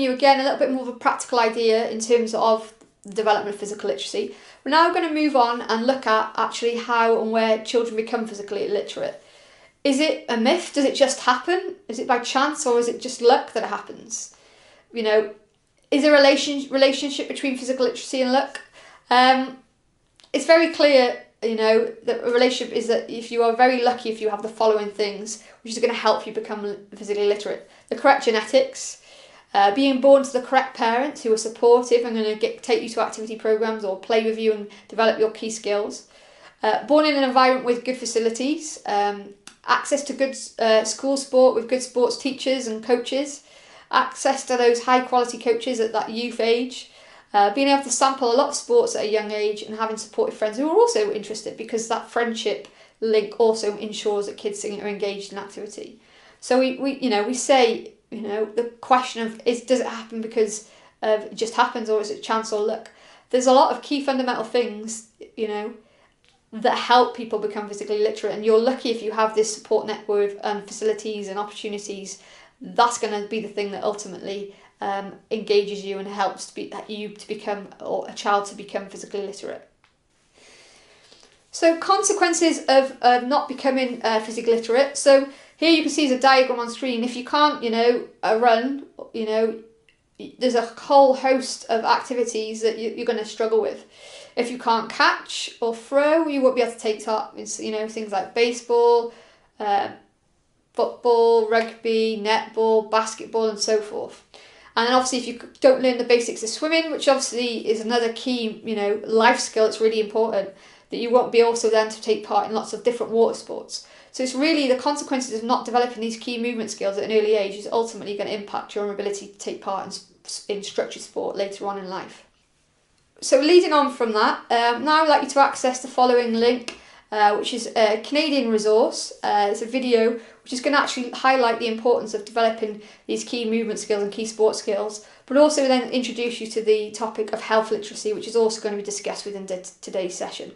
you again a little bit more of a practical idea in terms of the development of physical literacy. We're now going to move on and look at actually how and where children become physically illiterate. Is it a myth? Does it just happen? Is it by chance, or is it just luck that it happens? You know, is there a relationship between physical literacy and luck? It's very clear, you know, that a relationship is that if you are very lucky if you have the following things, which is going to help you become physically literate. The correct genetics, being born to the correct parents who are supportive and going to take you to activity programs or play with you and develop your key skills. Born in an environment with good facilities, access to good school sport with good sports teachers and coaches, access to those high quality coaches at that youth age, being able to sample a lot of sports at a young age and having supportive friends who are also interested, because that friendship link also ensures that kids are engaged in activity. So we say, you know, the question of does it happen because it just happens, or is it chance or luck? There's a lot of key fundamental things, you know, that help people become physically literate, and you're lucky if you have this support network and facilities and opportunities. That's going to be the thing that ultimately engages you and helps you to become, or a child to become, physically literate. So consequences of not becoming physically literate. So here you can see is a diagram on screen. If you can't, you know, run, you know, there's a whole host of activities that you're going to struggle with. If you can't catch or throw, you won't be able to take part in, you know, things like baseball, football, rugby, netball, basketball, and so forth. And then obviously if you don't learn the basics of swimming, which obviously is another key, you know, life skill, it's really important, that you won't be also then to take part in lots of different water sports. So it's really the consequences of not developing these key movement skills at an early age is ultimately going to impact your ability to take part in structured sport later on in life. So leading on from that, now I'd like you to access the following link, which is a Canadian resource. It's a video which is going to actually highlight the importance of developing these key movement skills and key sport skills, but also then introduce you to the topic of health literacy, which is also going to be discussed within today's session.